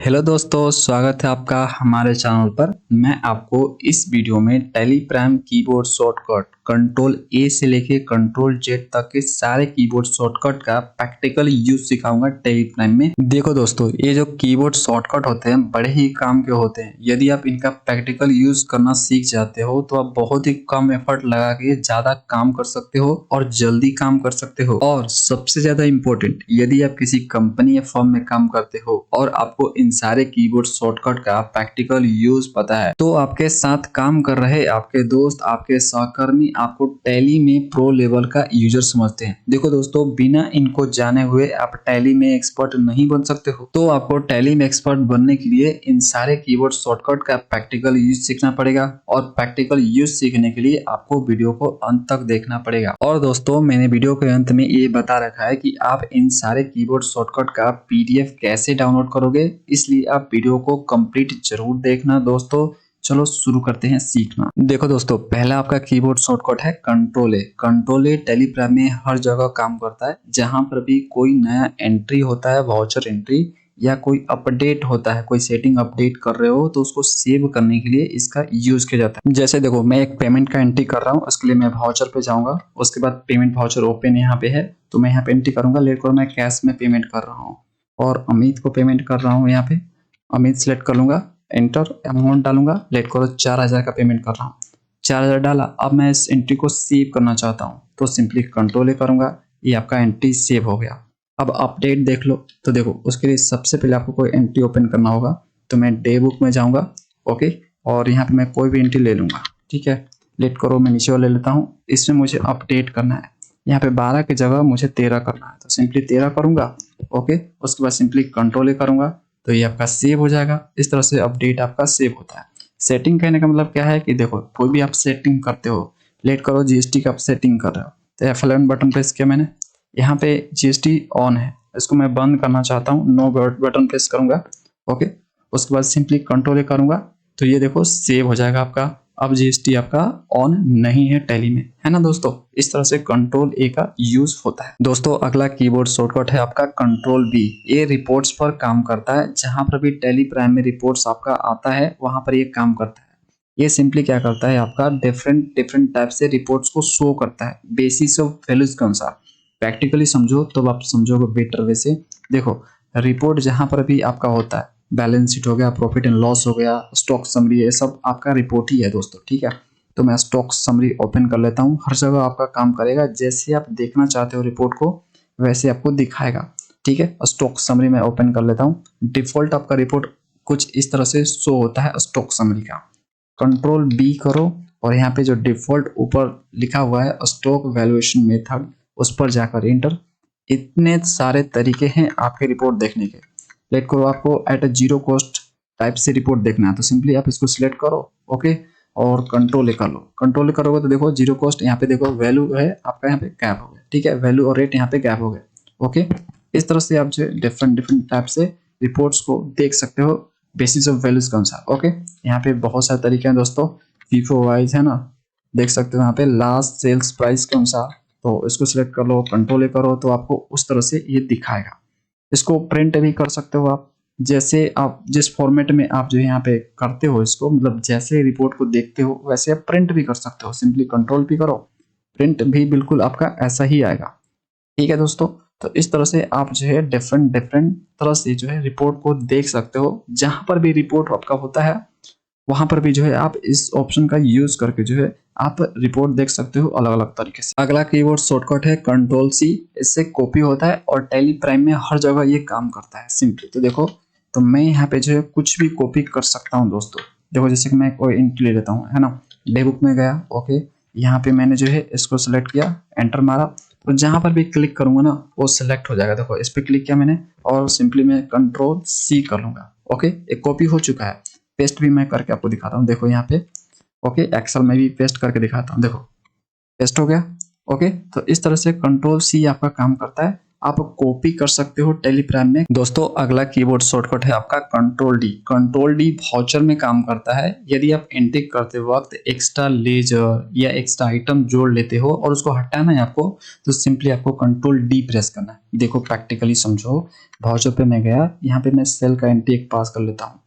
Hello दोस्तों, स्वागत है आपका हमारे चैनल पर। मैं आपको इस वीडियो में tally prime keyboard shortcut control ए से लेके कंट्रोल जेड तक के सारे कीबोर्ड शॉर्टकट का प्रैक्टिकल यूज सिखाऊंगा टैली प्राइम में। देखो दोस्तों, ये जो कीबोर्ड शॉर्टकट होते हैं बड़े ही काम के होते हैं। यदि आप इनका प्रैक्टिकल यूज करना सीख जाते हो तो आप बहुत ही कम एफर्ट लगा के ज्यादा काम कर सकते हो और जल्दी काम कर सकते हो। और सबसे ज्यादा इम्पोर्टेंट, यदि आप किसी कंपनी या फर्म में काम करते हो और आपको इन सारे कीबोर्ड शॉर्टकट का प्रैक्टिकल यूज पता है तो आपके साथ काम कर रहे आपके दोस्त, आपके सहकर्मी आपको टैली में प्रो लेवल का यूजर समझते हैं। देखो दोस्तों, बिना इनको जाने हुए आप टैली में एक्सपर्ट नहीं बन सकते हो। तो आपको टैली में एक्सपर्ट बनने के लिए इन सारे कीबोर्ड शॉर्टकट का प्रैक्टिकल यूज सीखना पड़ेगा और प्रैक्टिकल यूज सीखने के लिए आपको वीडियो को अंत तक देखना पड़ेगा। और दोस्तों, मैंने वीडियो के अंत में ये बता रखा है कि आप इन सारे कीबोर्ड शॉर्टकट का पीडीएफ कैसे डाउनलोड करोगे, इसलिए आप वीडियो को कंप्लीट जरूर देखना दोस्तों। चलो शुरू करते हैं सीखना। देखो दोस्तों, पहला आपका कीबोर्ड शॉर्टकट है कंट्रोल ए। कंट्रोल ए टैली प्राइम में हर जगह काम करता है। जहां पर भी कोई नया एंट्री होता है, वाउचर एंट्री या कोई अपडेट होता है, कोई सेटिंग अपडेट कर रहे हो तो उसको सेव करने के लिए इसका यूज किया जाता है। जैसे देखो, मैं एक पेमेंट का एंट्री कर रहा हूँ, उसके लिए मैं वाउचर पे जाऊंगा। उसके बाद पेमेंट वाउचर ओपन यहाँ पे है तो मैं यहाँ पे एंट्री करूंगा। लेट करो, मैं कैश में पेमेंट कर रहा हूँ और अमित को पेमेंट कर रहा हूँ। यहाँ पे अमित सेलेक्ट कर लूंगा, एंटर अमाउंट डालूंगा। लेट करो, 4000 का पेमेंट कर रहा हूँ। 4000 डाला। अब मैं इस एंट्री को सेव करना चाहता हूँ तो सिंपली कंट्रोल ए करूंगा। ये आपका एंट्री सेव हो गया। अब अपडेट देख लो। तो देखो, उसके लिए सबसे पहले आपको कोई एंट्री ओपन करना होगा। तो मैं डे बुक में जाऊंगा, ओके, और यहाँ पे मैं कोई भी एंट्री ले लूंगा। ठीक है, लेट करो, मैं नीचे वाले लेता हूँ। इसमें मुझे अपडेट करना है। यहाँ पे 12 की जगह मुझे 13 करना है तो सिंपली 13 करूंगा। ओके, उसके बाद सिंपली कंट्रोल ए करूंगा तो ये आपका सेव हो जाएगा। इस तरह से अपडेट आपका सेव होता है। सेटिंग कहने का मतलब क्या है कि देखो, कोई भी आप सेटिंग करते हो, लेट करो जीएसटी का आप सेटिंग कर रहे हो तो F11 बटन प्रेस किया मैंने। यहाँ पे जीएसटी ऑन है, इसको मैं बंद करना चाहता हूँ, नो बटन प्रेस करूंगा। ओके, उसके बाद सिंपली कंट्रोल ए करूंगा तो ये देखो सेव हो जाएगा आपका। अब जीएसटी आपका ऑन नहीं है टैली में, है ना दोस्तों। इस तरह से कंट्रोल ए का यूज होता है। दोस्तों, अगला कीबोर्ड शॉर्टकट है आपका कंट्रोल बी। ये रिपोर्ट्स पर काम करता है। जहां पर भी टैली प्राइम में रिपोर्ट्स आपका आता है वहां पर ये काम करता है। ये सिंपली क्या करता है, आपका डिफरेंट डिफरेंट टाइप से रिपोर्ट्स को शो करता है बेसिस ऑफ वैल्यूज के अनुसार। प्रैक्टिकली समझो तो आप समझोगे बेटर वे से। देखो, रिपोर्ट जहां पर भी आपका होता है, बैलेंस शीट हो गया, प्रॉफिट एंड लॉस हो गया, स्टॉक समरी, ये सब आपका रिपोर्ट ही है दोस्तों। ठीक है, तो मैं स्टॉक समरी ओपन कर लेता हूँ। हर जगह आपका काम करेगा। जैसे आप देखना चाहते हो रिपोर्ट को वैसे आपको दिखाएगा। ठीक है, स्टॉक समरी मैं ओपन कर लेता हूँ। डिफॉल्ट आपका रिपोर्ट कुछ इस तरह से शो होता है स्टॉक समरी का। कंट्रोल बी करो और यहाँ पे जो डिफॉल्ट ऊपर लिखा हुआ है स्टॉक वैल्यूएशन मेथड, उस पर जाकर इंटर। इतने सारे तरीके हैं आपके रिपोर्ट देखने के। लेट करो, आपको at a zero cost type से रिपोर्ट देखना है तो सिंपली आप इसको सिलेक्ट करो। ओके, और कंट्रोल ए कर लो। कंट्रोल ए करोगे तो देखो जीरो कॉस्ट, यहाँ पे देखो वैल्यू है आपका, यहाँ पे गैप हो गया। ठीक है, वैल्यू और रेट यहाँ पे गैप हो गए। ओके, इस तरह से आप जो डिफरेंट डिफरेंट टाइप से रिपोर्ट्स को देख सकते हो बेसिस ऑफ वैल्यूज के अनुसार। ओके, यहाँ पे बहुत सारे तरीके हैं दोस्तों। फीफो वाइज है ना, देख सकते हो यहाँ पे लास्ट सेल्स प्राइस के अनुसार। तो इसको सिलेक्ट कर लो, कंट्रोल ए करो तो आपको उस तरह से ये दिखाएगा। इसको प्रिंट भी कर सकते हो आप, जैसे आप जिस फॉर्मेट में आप जो यहाँ पे करते हो इसको, मतलब जैसे रिपोर्ट को देखते हो वैसे आप प्रिंट भी कर सकते हो। सिंपली कंट्रोल भी करो, प्रिंट भी बिल्कुल आपका ऐसा ही आएगा। ठीक है दोस्तों, तो इस तरह से आप जो है डिफरेंट डिफरेंट तरह से जो है रिपोर्ट को देख सकते हो। जहां पर भी रिपोर्ट आपका होता है वहां पर भी जो है आप इस ऑप्शन का यूज करके जो है आप रिपोर्ट देख सकते हो अलग अलग तरीके से। अगला कीबोर्ड शॉर्टकट है कंट्रोल सी। इससे कॉपी होता है और टैली प्राइम में हर जगह ये काम करता है सिंपली। तो देखो, तो मैं यहाँ पे जो है कुछ भी कॉपी कर सकता हूँ दोस्तों। देखो, जैसे कि मैं कोई एंट्री ले लेता हूँ, है ना, डे बुक में गया। ओके, यहाँ पे मैंने जो है इसको सिलेक्ट किया, एंटर मारा, तो जहां पर भी क्लिक करूंगा ना वो सिलेक्ट हो जाएगा। देखो, इस पे क्लिक किया मैंने और सिंपली मैं कंट्रोल सी कर लूंगा। ओके, एक कॉपी हो चुका है। पेस्ट भी मैं करके आपको दिखाता हूँ। देखो यहाँ पे, ओके, एक्सेल में भी पेस्ट करके दिखाता हूँ। देखो, पेस्ट हो गया। ओके, तो इस तरह से कंट्रोल सी आपका काम करता है आप कॉपी कर सकते हो टेलीग्राम में। दोस्तों अगला कीबोर्ड शॉर्टकट है आपका control D. Control D voucher में काम करता है। यदि आप एंट्री करते वक्त एक्स्ट्रा लेजर या एक्स्ट्रा आइटम जोड़ लेते हो और उसको हटाना है आपको, तो सिंपली आपको कंट्रोल डी प्रेस करना है। देखो प्रैक्टिकली समझो। वाउचर पे मैं गया, यहाँ पे मैं सेल का एंट्री एक पास कर लेता हूँ।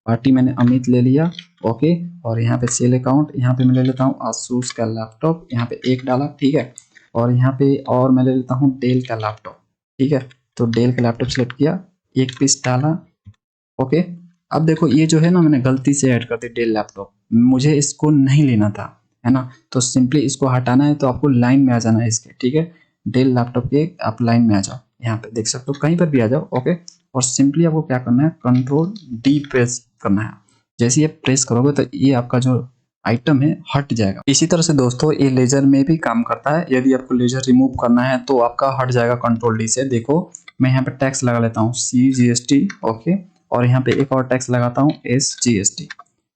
पार्टी मैंने अमित ले लिया, ओके। और यहाँ पे सेल अकाउंट, यहाँ पे मैं ले लेता हूँ आसूस का लैपटॉप, यहाँ पे एक डाला, ठीक है। और यहाँ पे और मैं ले लेता हूँ डेल का लैपटॉप, ठीक है। तो डेल का लैपटॉप सेलेक्ट किया, एक पीस डाला, ओके। अब देखो ये जो है ना, मैंने गलती से ऐड कर दी डेल लैपटॉप, मुझे इसको नहीं लेना था, है ना। तो सिंपली इसको हटाना है, तो आपको लाइन में आ जाना है इसके, ठीक है। डेल लैपटॉप के आप लाइन में आ जाओ, यहाँ पे देख सकते हो, कहीं पर भी आ जाओ, ओके। और सिंपली आपको क्या करना है, कंट्रोल डी प्रेस करना है। जैसे ये प्रेस करोगे तो ये आपका जो आइटम है हट जाएगा। इसी तरह से दोस्तों ये लेजर में भी काम करता है। यदि आपको लेजर रिमूव करना है तो आपका हट जाएगा कंट्रोल डी से। देखो मैं यहाँ पे टैक्स लगा लेता हूँ CGST, ओके। और यहाँ पे एक और टैक्स लगाता हूँ SGST,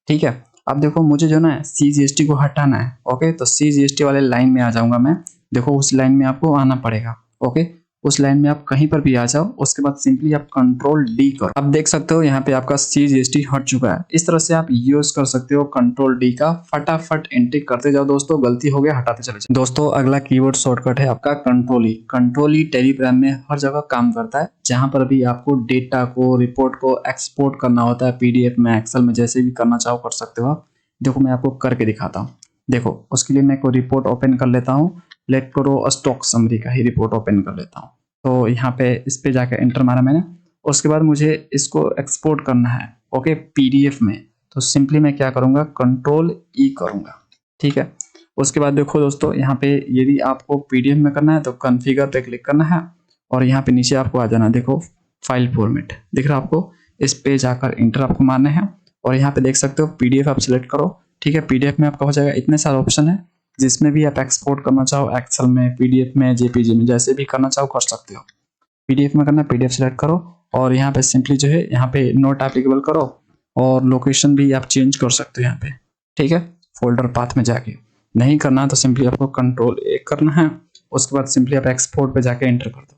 ठीक है। अब देखो मुझे जो ना CGST को हटाना है, ओके। तो CGST वाले लाइन में आ जाऊंगा मैं। देखो उस लाइन में आपको आना पड़ेगा, ओके। उस लाइन में आप कहीं पर भी आ जाओ, उसके बाद सिंपली आप कंट्रोल डी करो। अब देख सकते हो यहाँ पे आपका CGST हट चुका है। इस तरह से आप यूज कर सकते हो कंट्रोल डी का। फटाफट एंट्री करते जाओ दोस्तों, गलती हो गया हटाते चले जाओ। दोस्तों अगला कीवर्ड शॉर्टकट है आपका कंट्रोल ई। कंट्रोल ई टेलीग्राम में हर जगह काम करता है। जहां पर भी आपको डेटा को, रिपोर्ट को एक्सपोर्ट करना होता है, PDF में, एक्सेल में, जैसे भी करना चाहो कर सकते हो आप। देखो मैं आपको करके दिखाता हूँ। देखो उसके लिए मैं कोई रिपोर्ट ओपन कर लेता हूँ। लेट करो स्टॉक समरी का ही रिपोर्ट ओपन कर लेता हूँ। तो यहाँ पे इस पे जाकर एंटर मारा मैंने। उसके बाद मुझे इसको एक्सपोर्ट करना है, ओके, PDF में। तो सिंपली मैं क्या करूँगा, कंट्रोल ई करूँगा, ठीक है। उसके बाद देखो दोस्तों यहाँ पे यदि आपको PDF में करना है तो कॉन्फ़िगर पे क्लिक करना है और यहाँ पे नीचे आपको आ जाना। देखो फाइल फॉर्मेट दिख रहा है आपको, इस पे जाकर इंटर आपको मारना है और यहाँ पे देख सकते हो PDF आप सिलेक्ट करो, ठीक है। PDF में आपका हो जाएगा। इतने सारे ऑप्शन है, जिसमें भी आप एक्सपोर्ट करना चाहो, एक्सेल में, PDF में, JPG में, जैसे भी करना चाहो कर सकते हो। PDF में करना, PDF सेलेक्ट करो और यहाँ पे सिंपली जो है यहाँ पे नोट एप्लीकेबल करो और लोकेशन भी आप चेंज कर सकते हो यहाँ पे, ठीक है। फोल्डर पाथ में जाके नहीं करना तो सिंपली आपको कंट्रोल ए करना है। उसके बाद सिंपली आप एक्सपोर्ट पे जाके एंटर कर दो।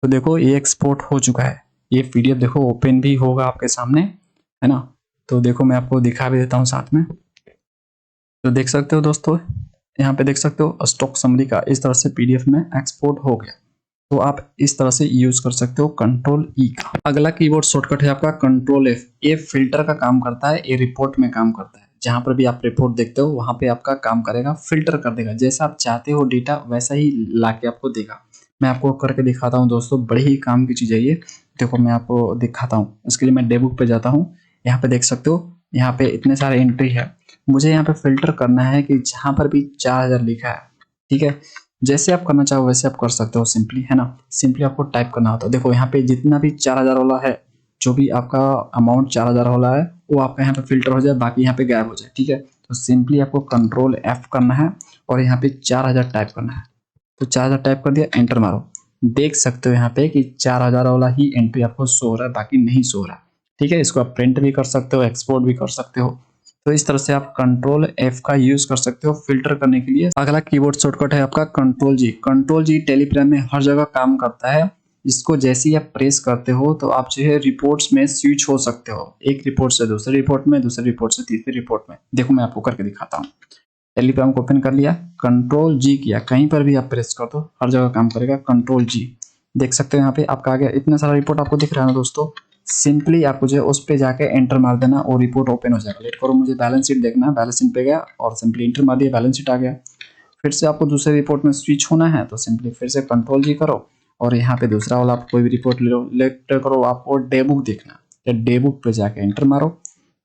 तो देखो ये एक्सपोर्ट हो चुका है। ये PDF देखो ओपन भी होगा आपके सामने, है ना। तो देखो मैं आपको दिखा भी देता हूँ साथ में। तो देख सकते हो दोस्तों, यहाँ पे देख सकते हो स्टॉक समरी का इस तरह से PDF में एक्सपोर्ट हो गया। तो आप इस तरह से यूज कर सकते हो कंट्रोल ई का। अगला कीबोर्ड शॉर्टकट है आपका कंट्रोल एफ। ये फिल्टर का काम करता है, ये रिपोर्ट में काम करता है। जहां पर भी आप रिपोर्ट देखते हो वहां पे आपका काम करेगा, फिल्टर कर देगा। जैसा आप चाहते हो डेटा वैसा ही लाके आपको देगा। मैं आपको करके दिखाता हूँ दोस्तों, बड़ी ही काम की चीज है ये। देखो मैं आपको दिखाता हूँ। इसके लिए मैं डेबुक पे जाता हूँ। यहाँ पे देख सकते हो, यहाँ पे इतने सारे एंट्री है। मुझे यहाँ पे फिल्टर करना है कि जहां पर भी 4000 लिखा है, ठीक है। जैसे आप करना चाहो वैसे आप कर सकते हो सिंपली, है ना। सिंपली आपको टाइप करना होता है। देखो यहाँ पे जितना भी 4000 वाला है, जो भी आपका अमाउंट 4000 वाला है वो आपका यहाँ पे फिल्टर हो जाए, बाकी यहाँ पे गायब हो जाए, ठीक है। तो सिंपली आपको कंट्रोल F करना है और यहाँ पे 4000 टाइप करना है। तो 4000 टाइप कर दिया, एंटर मारो। देख सकते हो यहाँ पे कि 4000 वाला ही एंट्री आपको शो हो रहा है, बाकी नहीं शो हो रहा, ठीक है। इसको आप प्रिंट भी कर सकते हो, एक्सपोर्ट भी कर सकते हो। तो इस तरह से आप कंट्रोल F का यूज कर सकते हो फिल्टर करने के लिए। अगला कीबोर्ड शॉर्टकट है आपका control G। Control G Telegram में हर जगह काम करता है। इसको जैसे ही आप प्रेस करते हो तो आप जो है रिपोर्ट्स में स्विच हो सकते हो, एक रिपोर्ट से दूसरे रिपोर्ट में, दूसरे रिपोर्ट से तीसरे रिपोर्ट में। देखो मैं आपको करके दिखाता हूँ। टेलीग्राम को ओपन कर लिया, कंट्रोल G किया, कहीं पर भी आप प्रेस कर दो हर जगह काम करेगा कंट्रोल G। देख सकते हो यहाँ पे आपका आ गया। इतना सारा रिपोर्ट आपको दिख रहा है ना दोस्तों। सिंपली आपको जो है उस पे जाके एंटर मार देना और रिपोर्ट ओपन हो जाएगा। लेट करो, मुझे बैलेंस शीट देखना है। बैलेंस शीट पे गया और सिंपली एंटर मार दिया, बैलेंस शीट आ गया। फिर से आपको दूसरे रिपोर्ट में स्विच होना है तो सिंपली फिर से कंट्रोल G करो और यहाँ पे दूसरा वाला आप कोई भी रिपोर्ट ले लो। लेट करो आपको डे बुक देखना है, डे बुक पे जाके एंटर मारो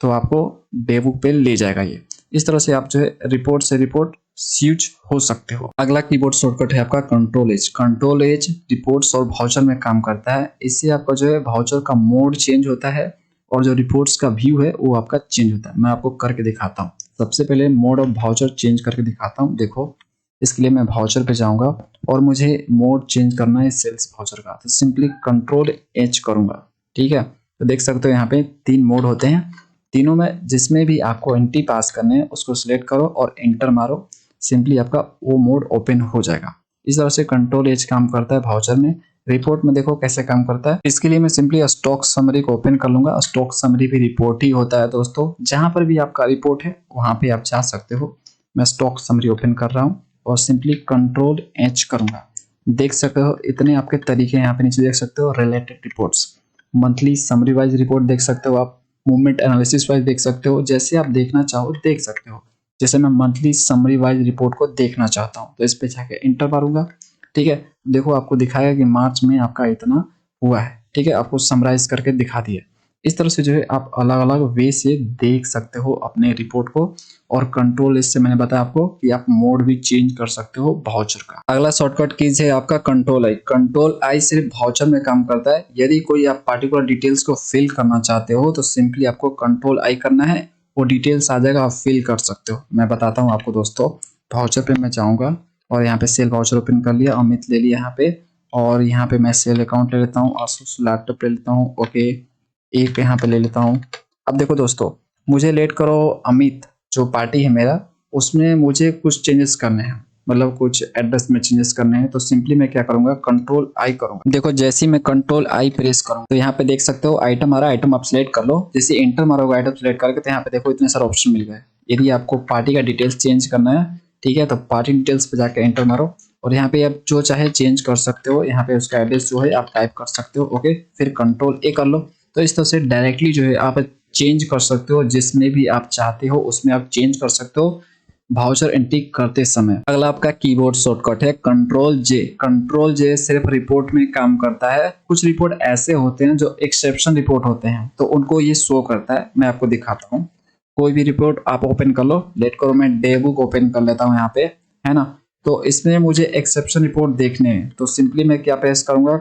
तो आपको डे बुक पे ले जाएगा ये। इस तरह से आप जो है रिपोर्ट से रिपोर्ट स्विच हो सकते हो। अगला कीबोर्ड शॉर्टकट है आपका control H। Control H reports और वाउचर में काम करता है। इससे आपका जो है वाउचर का मोड चेंज होता है और जो रिपोर्ट्स का व्यू है वो आपका चेंज होता है। मैं आपको करके दिखाता हूँ। सबसे पहले मोड ऑफ वाउचर चेंज करके दिखाता हूँ। देखो इसके लिए मैं वाउचर पे जाऊंगा और मुझे मोड चेंज करना है सेल्स वाउचर का। तो सिंपली कंट्रोल H करूंगा, ठीक है। तो देख सकते हो यहाँ पे 3 मोड होते हैं। तीनों में जिसमें भी आपको एंट्री पास करने हैं उसको सिलेक्ट करो और एंटर मारो। सिंपली आपका वो मोड ओपन हो जाएगा। इस तरह से कंट्रोल H काम करता है वाउचर में। रिपोर्ट में देखो कैसे काम करता है। इसके लिए मैं सिंपली स्टॉक समरी को ओपन कर लूंगा। स्टॉक समरी भी रिपोर्ट ही होता है दोस्तों, जहां पर भी आपका रिपोर्ट है वहां पे आप जा सकते हो। मैं स्टॉक समरी ओपन कर रहा हूँ और सिंपली कंट्रोल एच करूंगा। देख सकते हो इतने आपके तरीके यहाँ पे नीचे देख सकते हो। Related reports, monthly summary wise report देख सकते हो आप, मूवमेंट एनालिसिस वाइज देख सकते हो, जैसे आप देखना चाहो देख सकते हो। जैसे मैं मंथली समरी वाइज रिपोर्ट को देखना चाहता हूँ तो इस पे जाके इंटर मारूंगा। ठीक है, देखो आपको दिखाएगा कि मार्च में आपका इतना हुआ है। ठीक है, आपको समराइज करके दिखा दिया। इस तरह से जो है आप अलग अलग वे से देख सकते हो अपने रिपोर्ट को। और कंट्रोल इससे मैंने बताया आपको कि आप मोड भी चेंज कर सकते हो वाउचर का। अगला शॉर्टकट कीज है आपका कंट्रोल आई। कंट्रोल आई सिर्फ वाउचर में काम करता है। यदि कोई आप पार्टिकुलर डिटेल्स को फिल करना चाहते हो तो सिंपली आपको कंट्रोल आई करना है, वो डिटेल्स आ जाएगा, आप फिल कर सकते हो। मैं बताता हूँ आपको दोस्तों। वाउचर पे मैं जाऊंगा और यहाँ पे सेल वाउचर ओपन कर लिया, अमित ले लिया यहाँ पे। और यहाँ पे मैं सेल अकाउंट ले लेता हूँ, आसूस लैपटॉप ले लेता हूँ। ओके, एक यहाँ पे ले लेता हूँ। अब देखो दोस्तों, मुझे लेट करो अमित जो पार्टी है मेरा, उसमें मुझे कुछ चेंजेस करने हैं, मतलब कुछ एड्रेस में चेंजेस करने हैं। तो सिंपली मैं क्या करूंगा, कंट्रोल आई करूंगा। देखो जैसे ही मैं कंट्रोल आई प्रेस करूँ तो यहाँ पे देख सकते हो आइटम आ रहा है। आइटम आप सिलेक्ट कर लो। जैसे एंटर मारोगे आइटम सिलेक्ट करके तो यहाँ पे देखो इतने सारे ऑप्शन मिल गए। यदि आपको पार्टी का डिटेल्स चेंज करना है, ठीक है, तो पार्टी डिटेल्स पे जाके एंटर मारो और यहाँ पे आप जो चाहे चेंज कर सकते हो। यहाँ पे उसका एड्रेस जो है आप टाइप कर सकते हो। ओके, फिर कंट्रोल ए कर लो। तो इस तरह से डायरेक्टली जो है आप चेंज कर सकते हो, जिसमें भी आप चाहते हो उसमें आप चेंज कर सकते हो वाउचर एंट्री करते समय। अगला आपका कीबोर्ड शॉर्टकट है कंट्रोल जे। कंट्रोल जे सिर्फ रिपोर्ट में काम करता है। कुछ रिपोर्ट ऐसे होते हैं जो एक्सेप्शन रिपोर्ट होते हैं तो उनको ये शो करता है। मैं आपको दिखाता हूँ। कोई भी रिपोर्ट आप ओपन कर लो, लेट करो मैं डे बुक ओपन कर लेता हूँ यहाँ पे, है ना। तो इसमें मुझे एक्सेप्शन रिपोर्ट देखने हैं तो सिंपली मैं क्या प्रेस करूंगा,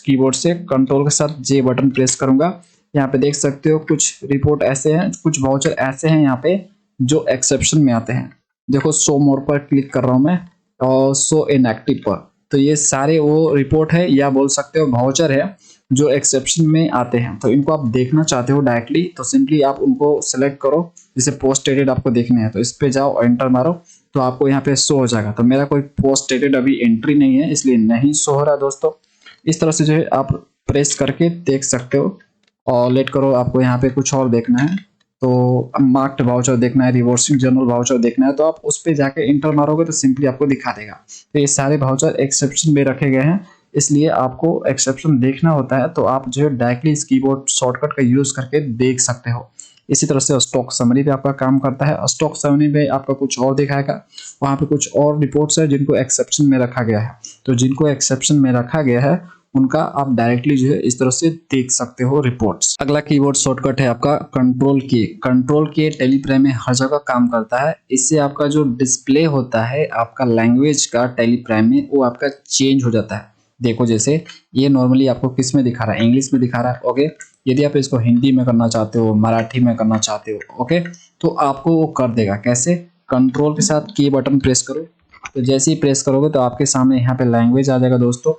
कीबोर्ड से कंट्रोल के साथ जे बटन प्रेस करूंगा। यहाँ पे देख सकते हो कुछ रिपोर्ट ऐसे हैं, कुछ वाउचर ऐसे हैं यहाँ पे जो एक्सेप्शन में आते हैं। देखो शो मोर पर क्लिक कर रहा हूँ मैं और शो इनएक्टिव पर, तो ये सारे वो रिपोर्ट है या बोल सकते हो वाउचर है जो एक्सेप्शन में आते हैं। तो इनको आप देखना चाहते हो डायरेक्टली तो सिंपली आप उनको सेलेक्ट करो। जैसे पोस्ट डेटेड आपको देखने हैं तो इस पे जाओ, एंटर मारो तो आपको यहाँ पे शो हो जाएगा। तो मेरा कोई पोस्ट डेटेड अभी एंट्री नहीं है इसलिए नहीं शो हो रहा दोस्तों। इस तरह से जो है आप प्रेस करके देख सकते हो। और लेट करो आपको यहाँ पे कुछ और देखना है तो मार्क्ड वाउचर देखना है, रिवर्सिंग जर्नल वाउचर देखना है तो आप उस पे जाके इंटर मारोगे तो सिंपली आपको दिखा देगा। तो ये सारे वाउचर एक्सेप्शन में रखे गए हैं इसलिए आपको एक्सेप्शन देखना होता है तो आप जो है डायरेक्टली इस कीबोर्ड शॉर्टकट का यूज करके देख सकते हो। इसी तरह से स्टॉक समरी पे आपका काम करता है। स्टॉक समरी में आपका कुछ और दिखाएगा, वहां पे कुछ और रिपोर्ट्स है जिनको एक्सेप्शन में रखा गया है। तो जिनको एक्सेप्शन में रखा गया है उनका आप डायरेक्टली जो है इस तरह से देख सकते हो रिपोर्ट्स। अगला कीबोर्ड शॉर्टकट है आपका कंट्रोल की। कंट्रोल की टेलीप्राइम में हर जगह काम करता है। इससे आपका जो डिस्प्ले होता है आपका लैंग्वेज का टेलीप्राइम में, वो आपका चेंज हो जाता है। देखो जैसे ये नॉर्मली आपको किस में दिखा रहा है, इंग्लिश में दिखा रहा है। ओके, यदि आप इसको हिंदी में करना चाहते हो, मराठी में करना चाहते हो, ओके, तो आपको वो कर देगा। कैसे, कंट्रोल के साथ की बटन प्रेस करो तो जैसे ही प्रेस करोगे तो आपके सामने यहाँ पे लैंग्वेज आ जाएगा दोस्तों।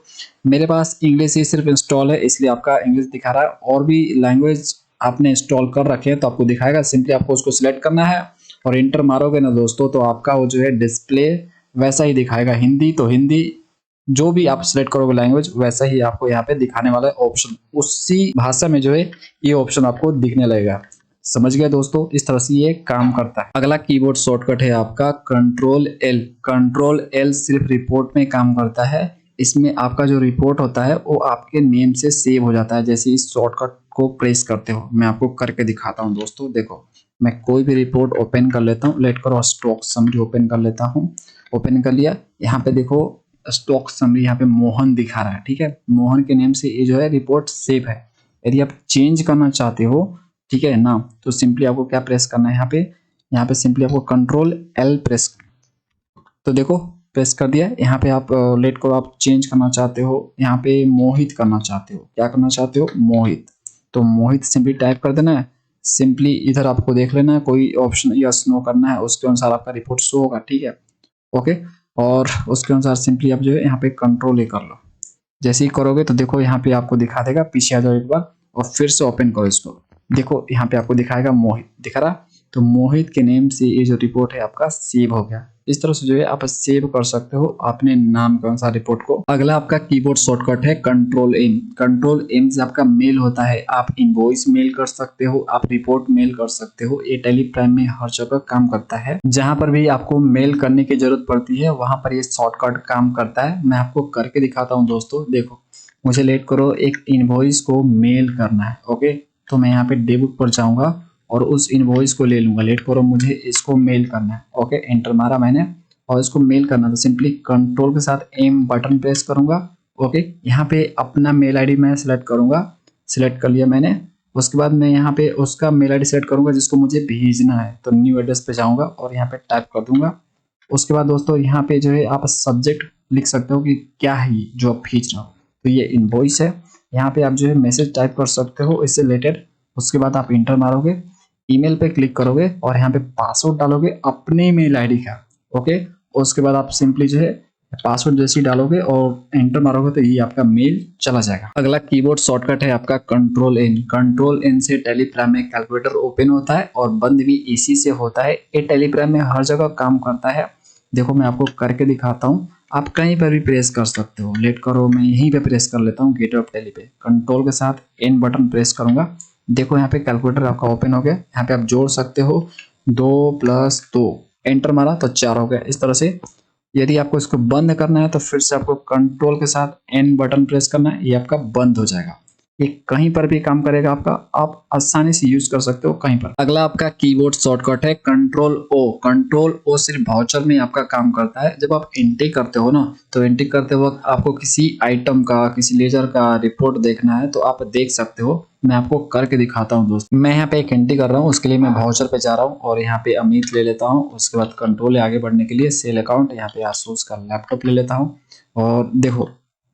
मेरे पास इंग्लिश ही सिर्फ इंस्टॉल है इसलिए आपका इंग्लिश दिखा रहा है। और भी लैंग्वेज आपने इंस्टॉल कर रखे हैं तो आपको दिखाएगा। सिंपली आपको उसको सिलेक्ट करना है और इंटर मारोगे ना दोस्तों तो आपका वो जो है डिस्प्ले वैसा ही दिखाएगा। हिंदी तो हिंदी, जो भी आप सिलेक्ट करोगे लैंग्वेज वैसा ही आपको यहाँ पे दिखाने वाला है ऑप्शन, उसी भाषा में जो है ये ऑप्शन आपको दिखने लगेगा। समझ गए दोस्तों, इस तरह से ये काम करता है। अगला कीबोर्ड शॉर्टकट है आपका कंट्रोल एल। कंट्रोल एल सिर्फ रिपोर्ट में काम करता है। इसमें आपका जो रिपोर्ट होता है वो आपके नेम से सेव हो जाता है। जैसे इस शॉर्टकट को प्रेस करते हो, मैं आपको करके दिखाता हूँ दोस्तों। देखो मैं कोई भी रिपोर्ट ओपन कर लेता हूँ, लेट करो स्टॉक समरी ओपन कर लेता हूँ। ओपन कर लिया, यहाँ पे देखो स्टॉक समरी यहाँ पे मोहन दिखा रहा है। ठीक है, मोहन के नेम से ये जो है रिपोर्ट सेव है। यदि आप चेंज करना चाहते हो, ठीक है ना, तो सिंपली आपको क्या प्रेस करना है, यहाँ पे सिंपली आपको कंट्रोल एल प्रेस। तो देखो प्रेस कर दिया। यहाँ पे आप लेट को आप चेंज करना चाहते हो, यहाँ पे मोहित करना चाहते हो, क्या करना चाहते हो, मोहित। तो मोहित सिंपली टाइप कर देना है। सिंपली इधर आपको देख लेना है कोई ऑप्शन यस नो करना है, उसके अनुसार आपका रिपोर्ट शो होगा। ठीक है, ओके, और उसके अनुसार सिंपली आप जो है यहाँ पे कंट्रोल ए कर लो। जैसे ही करोगे तो देखो यहाँ पे आपको दिखा देगा। पीछे आ जाओ एक बार और फिर से ओपन करो इसको। देखो यहाँ पे आपको दिखाएगा मोहित दिखा रहा, तो मोहित के नेम से ये जो रिपोर्ट है आपका सेव हो गया। इस तरह से जो है आप सेव कर सकते हो अपने नाम के अनुसार रिपोर्ट को। अगला आपका कीबोर्ड शॉर्टकट है कंट्रोल एम। कंट्रोल एम से आपका मेल होता है, आप इनवॉइस मेल कर सकते हो, आप रिपोर्ट मेल कर सकते हो। ये टेलीप्राइम में हर जगह काम करता है, जहां पर भी आपको मेल करने की जरूरत पड़ती है वहां पर ये शॉर्टकट काम करता है। मैं आपको करके दिखाता हूँ दोस्तों। देखो, मुझे लेट करो, एक इनवॉइस को मेल करना है। ओके, तो मैं यहाँ पे डेबुक पर जाऊंगा और उस इनवॉइस को ले लूंगा। लेट करो, मुझे इसको मेल करना है। ओके, एंटर मारा मैंने और इसको मेल करना, तो सिंपली कंट्रोल के साथ एम बटन प्रेस करूंगा। ओके, यहाँ पे अपना मेल आईडी मैं सिलेक्ट करूंगा। सिलेक्ट कर लिया मैंने। उसके बाद मैं यहाँ पे उसका मेल आईडी सेलेक्ट करूंगा जिसको मुझे भेजना है, तो न्यू एड्रेस पे जाऊंगा और यहाँ पे टाइप कर दूंगा। उसके बाद दोस्तों यहाँ पे जो है आप सब्जेक्ट लिख सकते हो कि क्या है ये जो आप भेज रहे हो। तो ये इनवॉइस है। यहाँ पे आप जो है मैसेज टाइप कर सकते हो इससे रिलेटेड। उसके बाद आप इंटर मारोगे, ईमेल पे क्लिक करोगे और यहाँ पे पासवर्ड डालोगे अपने मेल आईडी का। ओके, उसके बाद आप सिंपली जो है पासवर्ड जैसे ही डालोगे और एंटर मारोगे तो ये आपका मेल चला जाएगा। अगला कीबोर्ड शॉर्टकट है आपका कंट्रोल एन। कंट्रोल एन से टेलीप्राइम में कैलकुलेटर ओपन होता है और बंद भी इसी से होता है। ये टेलीप्राइम में हर जगह काम करता है। देखो, मैं आपको करके दिखाता हूँ, आप कहीं पर भी प्रेस कर सकते हो। लेट करो, मैं यहीं पे प्रेस कर लेता हूँ गेटवे ऑफ टेली पे। कंट्रोल के साथ एन बटन प्रेस करूंगा। देखो, यहाँ पे कैलकुलेटर आपका ओपन हो गया। यहाँ पे आप जोड़ सकते हो 2+2, एंटर मारा तो 4 हो गया। इस तरह से यदि आपको इसको बंद करना है तो फिर से आपको कंट्रोल के साथ एन बटन प्रेस करना है, ये आपका बंद हो जाएगा। ये कहीं पर भी काम करेगा आपका, आप आसानी से यूज कर सकते हो कहीं पर। अगला आपका कीबोर्ड शॉर्टकट है कंट्रोल ओ। कंट्रोल ओ सिर्फ वाउचर में आपका काम करता है। जब आप एंट्री करते हो ना, तो एंट्री करते वक्त आपको किसी आइटम का, किसी लेजर का रिपोर्ट देखना है तो आप देख सकते हो। मैं आपको करके दिखाता हूँ दोस्त। मैं यहाँ पे एक एंट्री कर रहा हूँ, उसके लिए मैं वाउचर पे जा रहा हूँ और यहाँ पे अमित ले लेता हूँ। उसके बाद कंट्रोल है आगे बढ़ने के लिए, सेल अकाउंट, यहाँ पे आसूस का लैपटॉप ले लेता हूँ। और देखो,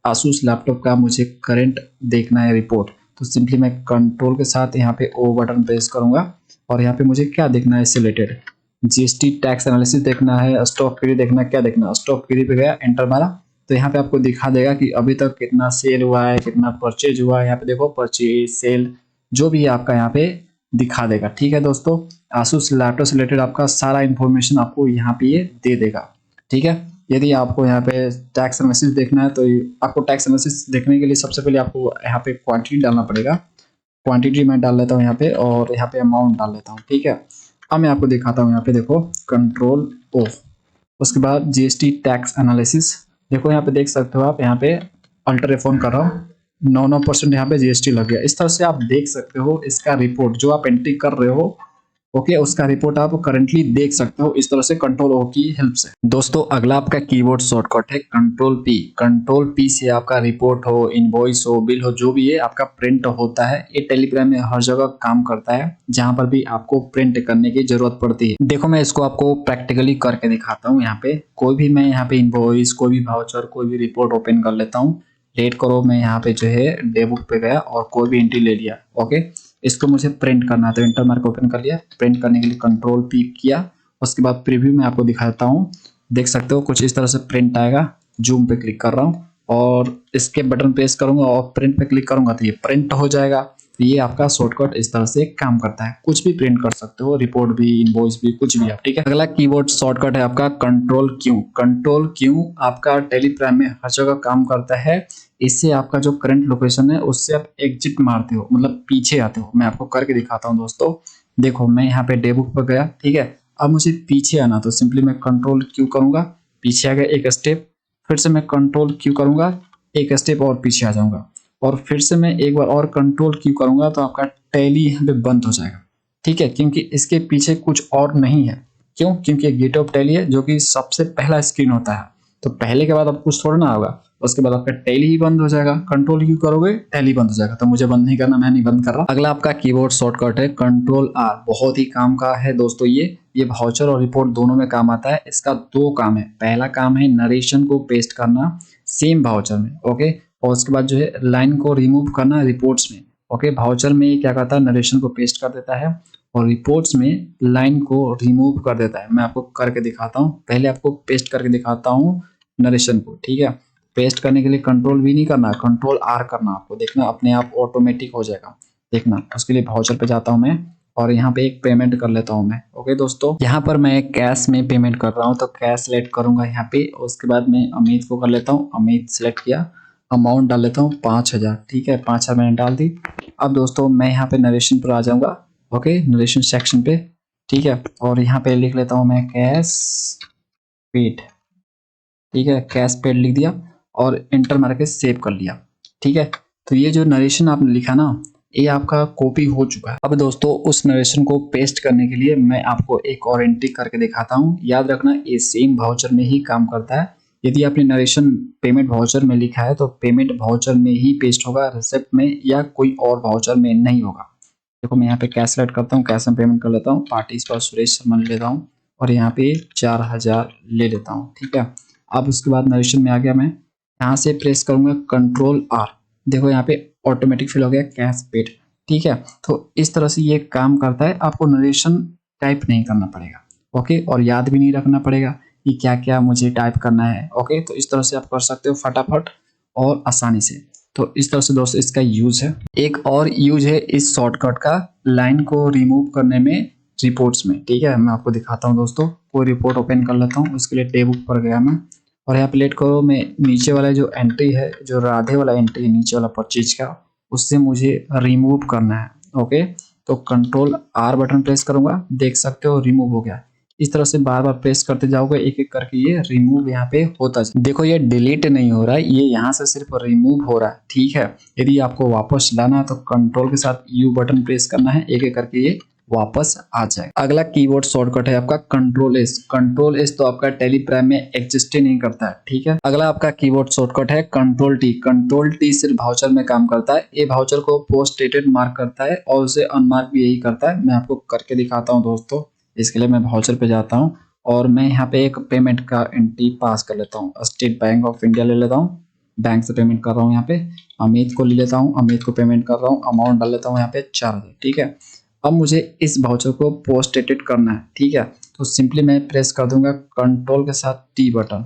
आसूस लैपटॉप का मुझे करंट देखना है रिपोर्ट, तो सिंपली मैं कंट्रोल के साथ यहाँ पे ओ बटन प्रेस करूंगा और यहाँ पे मुझे क्या देखना है इससे रिलेटेड, जीएसटी टैक्स एनालिसिस देखना है, स्टॉक क्वेरी देखना है। क्या देखना है, स्टॉक क्वेरी पे गया, एंटर मारा तो यहाँ पे आपको दिखा देगा कि अभी तक कितना सेल हुआ है, कितना परचेज हुआ है। यहाँ पे देखो, परचेज, सेल, जो भी है आपका यहाँ पे दिखा देगा। ठीक है दोस्तों, आसूस लैपटॉप से रिलेटेड आपका सारा इंफॉर्मेशन आपको यहाँ पे ये दे देगा। ठीक है, यदि आपको यहाँ पे टैक्स एनालिसिस देखना है तो आपको टैक्स एनालिसिस देखने के लिए सबसे पहले आपको यहाँ पे क्वांटिटी डालना पड़ेगा। क्वांटिटी मैं डाल लेता हूँ यहाँ पे और यहाँ पे अमाउंट डाल लेता हूँ। ठीक है, अब मैं आपको दिखाता हूँ। यहाँ पे देखो, कंट्रोल ओ, उसके बाद जीएसटी टैक्स एनालिसिस। देखो, यहाँ पे देख सकते हो आप, यहाँ पे अल्ट्राफोन कर रहा हूँ, 9% यहाँ पे जीएसटी लग गया। इस तरह से आप देख सकते हो इसका रिपोर्ट जो आप एंट्री कर रहे हो। ओके, उसका रिपोर्ट आप करंटली देख सकते हो इस तरह से कंट्रोल ओ की हेल्प से। दोस्तों, अगला आपका कीबोर्ड शॉर्टकट है कंट्रोल पी। कंट्रोल पी से आपका रिपोर्ट हो, इनवॉइस हो, बिल हो, जो भी है आपका प्रिंट होता है। ये टेलीग्राम में हर जगह काम करता है जहां पर भी आपको प्रिंट करने की जरूरत पड़ती है। देखो, मैं इसको आपको प्रैक्टिकली करके दिखाता हूँ। यहाँ पे कोई भी, मैं यहाँ पे इनवॉइस, कोई भी वाउचर, कोई भी रिपोर्ट ओपन कर लेता हूँ। लेट करो, मैं यहाँ पे जो है डेबुक पे गया और कोई भी एंट्री ले लिया। ओके, इसको मुझे प्रिंट करना है तो इंटर मार्क ओपन कर लिया। प्रिंट करने के लिए कंट्रोल पी किया। उसके बाद प्रीव्यू में आपको दिखाता हूँ, देख सकते हो कुछ इस तरह से प्रिंट आएगा। जूम पे क्लिक कर रहा हूँ और इसके बटन प्रेस करूंगा और प्रिंट पे क्लिक करूंगा तो ये प्रिंट हो जाएगा। तो ये आपका शॉर्टकट इस तरह से काम करता है। कुछ भी प्रिंट कर सकते हो, रिपोर्ट भी, इनवॉइस भी, कुछ भी आप। ठीक है, अगला कीबोर्ड शॉर्टकट है आपका कंट्रोल क्यू। कंट्रोल क्यू आपका टेलीग्राम में हर जगह काम करता है। इससे आपका जो करंट लोकेशन है उससे आप एग्जिट मारते हो, मतलब पीछे आते हो। मैं आपको करके दिखाता हूँ दोस्तों। देखो, मैं यहाँ पे डेबुक पर गया। ठीक है, अब मुझे पीछे आना तो सिंपली मैं कंट्रोल क्यू करूंगा, पीछे आ गया एक स्टेप। फिर से मैं कंट्रोल क्यू करूंगा, एक स्टेप और पीछे आ जाऊंगा। और फिर से मैं एक बार और कंट्रोल क्यू करूंगा तो आपका टैली यहाँ पे बंद हो जाएगा। ठीक है, क्योंकि इसके पीछे कुछ और नहीं है। क्यों? क्योंकि गेटवे ऑफ टैली है जो कि सबसे पहला स्क्रीन होता है। तो पहले के बाद अब कुछ थोड़ा ना होगा, उसके बाद आपका टैली ही बंद हो जाएगा। कंट्रोल क्यू करोगे, टैली बंद हो जाएगा। तो मुझे बंद नहीं करना, मैं नहीं बंद कर रहा। अगला आपका कीबोर्ड शॉर्टकट है कंट्रोल आर। बहुत ही काम का है दोस्तों। ये वाउचर और रिपोर्ट दोनों में काम आता है। इसका 2 काम है। पहला काम है नरेशन को पेस्ट करना सेम वाउचर में। ओके, और उसके बाद जो है लाइन को रिमूव करना रिपोर्ट्स में। ओके, वाउचर में क्या करता है, नरेशन को पेस्ट कर देता है और रिपोर्ट्स में लाइन को रिमूव कर देता है। मैं आपको करके दिखाता हूँ। पहले आपको पेस्ट करके दिखाता हूँ नरेशन को। ठीक है, पेस्ट करने के लिए कंट्रोल वी नहीं करना, कंट्रोल आर करना। आपको देखना अपने आप ऑटोमेटिक हो जाएगा। देखना, उसके लिए वाउचर पे जाता हूँ मैं और यहाँ पे एक पेमेंट कर लेता हूँ मैं। ओके दोस्तों, यहाँ पर मैं कैश में पेमेंट कर रहा हूँ तो कैश सेलेक्ट करूंगा यहाँ पे। उसके बाद मैं अमित को कर लेता हूँ, अमित सेलेक्ट किया, अमाउंट डाल लेता हूँ 5000। ठीक है, 5000 मैंने डाल दी। अब दोस्तों मैं यहाँ पे नरेशन पर आ जाऊंगा। ओके, नरेशन सेक्शन पे। ठीक है, और यहाँ पे लिख लेता हूँ मैं कैश पेड। ठीक है, कैश पेड लिख दिया और इंटर मार के सेव कर लिया। ठीक है, तो ये जो नरेशन आपने लिखा ना, ये आपका कॉपी हो चुका है। अब दोस्तों उस नरेशन को पेस्ट करने के लिए मैं आपको एक और एंट्री करके दिखाता हूँ। याद रखना ये सेम वाउचर में ही काम करता है। यदि आपने नरेशन पेमेंट वाउचर में लिखा है तो पेमेंट वाउचर में ही पेस्ट होगा, रिसिप्ट में या कोई और वाउचर में नहीं होगा। देखो मैं यहाँ पे कैश सेलेक्ट करता हूँ, कैश में पेमेंट कर लेता हूँ, पार्टी पर सुरेश शर्मा ले लेता हूँ और यहाँ पे 4000 ले लेता हूँ। ठीक है, अब उसके बाद नरेशन में आ गया। मैं यहाँ से प्रेस करूंगा कंट्रोल आर। देखो यहाँ पे ऑटोमेटिक फिल हो गया कैश पेड। ठीक है, तो इस तरह से ये काम करता है। आपको नरेशन टाइप नहीं करना पड़ेगा। ओके, और याद भी नहीं रखना पड़ेगा कि क्या क्या मुझे टाइप करना है। ओके, तो इस तरह से आप कर सकते हो फटाफट और आसानी से। तो इस तरह से दोस्तों इसका यूज है। एक और यूज है इस शॉर्टकट का, लाइन को रिमूव करने में रिपोर्ट्स में। ठीक है, मैं आपको दिखाता हूँ दोस्तों। कोई रिपोर्ट ओपन कर लेता हूँ, उसके लिए टेबुक पर गया मैं और यहाँ पे लेट करो। मैं नीचे वाला जो एंट्री है, जो राधे वाला एंट्री है नीचे वाला परचेज का, उससे मुझे रिमूव करना है। ओके, तो कंट्रोल आर बटन प्रेस करूंगा, देख सकते हो रिमूव हो गया। इस तरह से बार बार प्रेस करते जाओगे, एक एक करके ये रिमूव यहाँ पे होता है। देखो ये डिलीट नहीं हो रहा है, ये यहाँ से सिर्फ रिमूव हो रहा है। ठीक है, यदि आपको वापस लाना है तो कंट्रोल के साथ यू बटन प्रेस करना है, एक एक करके ये वापस आ जाए। अगला कीबोर्ड शॉर्टकट है आपका कंट्रोल एस। कंट्रोल एस तो आपका टेलीप्राइम में एग्जिस्ट ही नहीं करता है। ठीक है, अगला आपका कीबोर्ड शॉर्टकट है कंट्रोल टी। कंट्रोल टी सिर्फ वाउचर में काम करता है। ये वाउचर को पोस्ट डेटेड मार्क करता है और उसे अनमार्क भी यही करता है। मैं आपको करके दिखाता हूँ दोस्तों। इसके लिए मैं वाउचर पे जाता हूँ और मैं यहाँ पे एक पेमेंट का एंट्री पास कर लेता हूँ। स्टेट बैंक ऑफ इंडिया ले लेता हूँ, बैंक से पेमेंट कर रहा हूँ। यहाँ पे अमित को ले लेता हूँ, अमित को पेमेंट कर रहा हूँ, अमाउंट डाल लेता हूँ यहाँ पे 4000। ठीक है, अब मुझे इस वाउचर को पोस्ट डेटेड करना है। ठीक है, तो सिंपली मैं प्रेस कर दूंगा कंट्रोल के साथ टी बटन।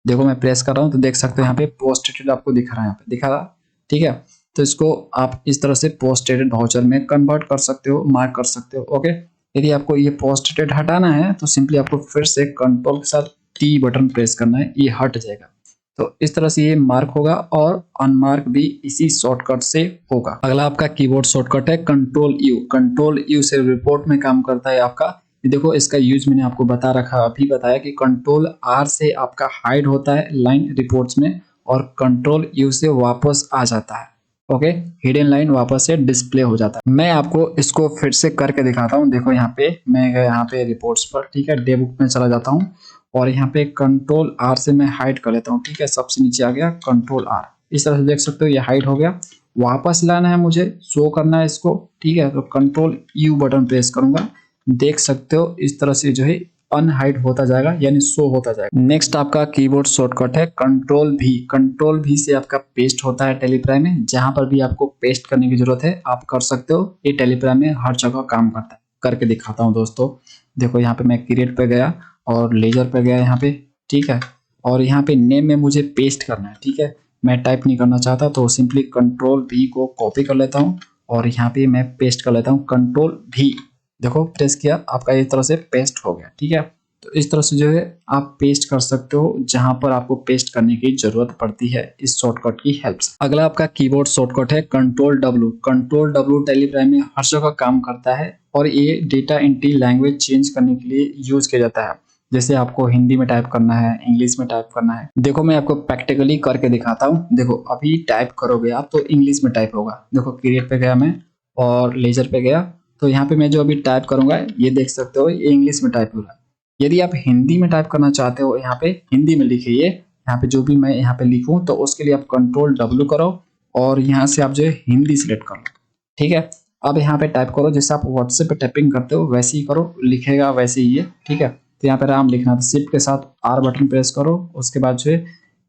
देखो मैं प्रेस कर रहा हूँ तो देख सकते हो यहाँ पे पोस्ट डेटेड आपको दिख रहा है, यहाँ पे दिखा रहा। ठीक है, तो इसको आप इस तरह से पोस्ट डेटेड वाउचर में कन्वर्ट कर सकते हो, मार्क कर सकते हो। ओके, यदि आपको ये पोस्ट डेटेड हटाना है तो सिंपली आपको फिर से कंट्रोल के साथ टी बटन प्रेस करना है, ये हट जाएगा। तो इस तरह से ये मार्क होगा और अनमार्क भी इसी शॉर्टकट से होगा। अगला आपका कीबोर्ड शॉर्टकट है कंट्रोल यू। कंट्रोल यू से रिपोर्ट में काम करता है आपका। देखो इसका यूज मैंने आपको बता रखा, अभी बताया कि कंट्रोल आर से आपका हाइड होता है लाइन रिपोर्ट्स में और कंट्रोल यू से वापस आ जाता है। ओके, हिडन लाइन वापस से डिस्प्ले हो जाता है। मैं आपको इसको फिर से करके दिखाता हूँ। देखो यहाँ पे मैं गया यहाँ पे रिपोर्ट्स पर। ठीक है, डे बुक में चला जाता हूँ और यहाँ पे कंट्रोल आर से मैं हाइड कर लेता हूँ। ठीक है, सबसे नीचे आ गया कंट्रोल आर। इस तरह से देख सकते हो ये हाइड हो गया। वापस लाना है मुझे, शो करना है इसको। ठीक है, तो कंट्रोल यू बटन प्रेस करूंगा, देख सकते हो इस तरह से जो है अनहाइड होता जाएगा, यानी शो होता जाएगा। नेक्स्ट आपका कीबोर्ड शॉर्टकट है कंट्रोल भी। कंट्रोल भी से आपका पेस्ट होता है टेलीप्राइम में। जहां पर भी आपको पेस्ट करने की जरूरत है आप कर सकते हो। ये टेलीप्राइम में हर जगह काम करता है। करके दिखाता हूँ दोस्तों। देखो यहाँ पे मैं क्रिएट पे गया और लेजर पे गया यहाँ पे। ठीक है, और यहाँ पे नेम में मुझे पेस्ट करना है। ठीक है, मैं टाइप नहीं करना चाहता तो सिंपली कंट्रोल भी को कॉपी कर लेता हूँ और यहाँ पे मैं पेस्ट कर लेता हूँ कंट्रोल भी। देखो प्रेस किया, आपका इस तरह से पेस्ट हो गया। ठीक है, तो इस तरह से जो है आप पेस्ट कर सकते हो जहां पर आपको पेस्ट करने की जरूरत पड़ती है इस शॉर्टकट की हेल्प से। अगला आपका कीबोर्ड शॉर्टकट है control W. Control W Teleprime में हर जगह काम करता है और ये डेटा एंट्री लैंग्वेज चेंज करने के लिए यूज किया जाता है। जैसे आपको हिंदी में टाइप करना है, इंग्लिश में टाइप करना है। देखो मैं आपको प्रैक्टिकली करके दिखाता हूँ। देखो अभी टाइप करोगे आप तो इंग्लिश में टाइप होगा। देखो क्रिएट पे गया मैं और लेजर पे गया, तो यहाँ पे मैं जो अभी टाइप करूंगा ये देख सकते हो ये इंग्लिश में टाइप हो रहा है। यदि आप हिंदी में टाइप करना चाहते हो यहाँ पे हिंदी में लिखिए। यहाँ पे जो भी मैं यहाँ पे लिखूं तो उसके लिए आप कंट्रोल डब्ल्यू करो और यहाँ से आप जो है हिंदी सिलेक्ट कर लो। ठीक है, अब यहाँ पे टाइप करो जैसे आप व्हाट्सएप पे टाइपिंग करते हो वैसे ही करो, लिखेगा वैसे ही है। ठीक है, तो यहाँ पे राम लिखना था, शिफ्ट के साथ आर बटन प्रेस करो, उसके बाद जो है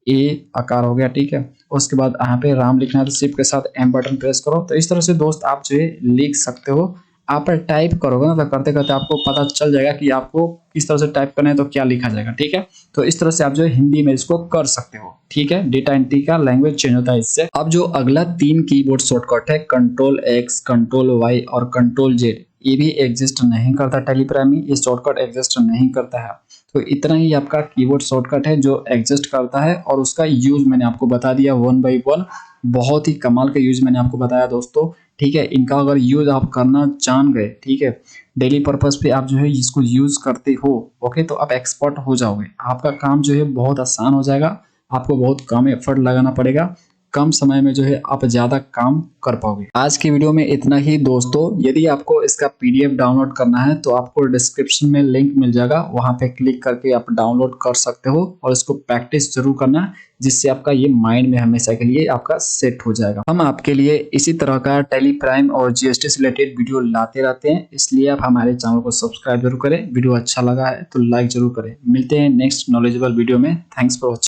ए आकार हो गया। ठीक है, उसके बाद यहाँ पे राम लिखना है तो शिफ्ट के साथ एम बटन प्रेस करो। तो इस तरह से दोस्त आप जो है लिख सकते हो। आप टाइप करोगे ना तो करते करते आपको पता चल जाएगा कि आपको किस तरह से टाइप करना है तो क्या लिखा जाएगा। ठीक है, तो इस तरह से आप जो है हिंदी में इसको कर सकते हो। ठीक है, डेटा एंट्री का लैंग्वेज चेंज होता है इससे। अब जो अगला 3 कीबोर्ड शॉर्टकट है कंट्रोल एक्स, कंट्रोल वाई और कंट्रोल जेड, ये भी एग्जिस्ट नहीं करता। टैली प्राइम में ये शॉर्टकट एग्जिस्ट नहीं करता है। तो इतना ही आपका कीबोर्ड शॉर्टकट है जो एग्जिस्ट करता है, और उसका यूज मैंने आपको बता दिया वन बाई वन। बहुत ही कमाल का यूज मैंने आपको बताया दोस्तों, ठीक है। इनका अगर यूज आप करना जान गए, ठीक है, डेली पर्पस पे आप जो है इसको यूज करते हो, ओके, तो आप एक्सपर्ट हो जाओगे। आपका काम जो है बहुत आसान हो जाएगा, आपको बहुत कम एफर्ट लगाना पड़ेगा, कम समय में जो है आप ज़्यादा काम कर पाओगे। आज की वीडियो में इतना ही दोस्तों। यदि आपको इसका पीडीएफ डाउनलोड करना है तो आपको डिस्क्रिप्शन में लिंक मिल जाएगा, वहां पे क्लिक करके आप डाउनलोड कर सकते हो, और इसको प्रैक्टिस जरूर करना, जिससे आपका ये माइंड में हमेशा के लिए आपका सेट हो जाएगा। हम आपके लिए इसी तरह का टैली प्राइम और जीएसटी से रिलेटेड वीडियो लाते रहते हैं, इसलिए आप हमारे चैनल को सब्सक्राइब जरूर करें। वीडियो अच्छा लगा है तो लाइक जरूर करें। मिलते हैं नेक्स्ट नॉलेजेबल वीडियो में। Thanks for watching.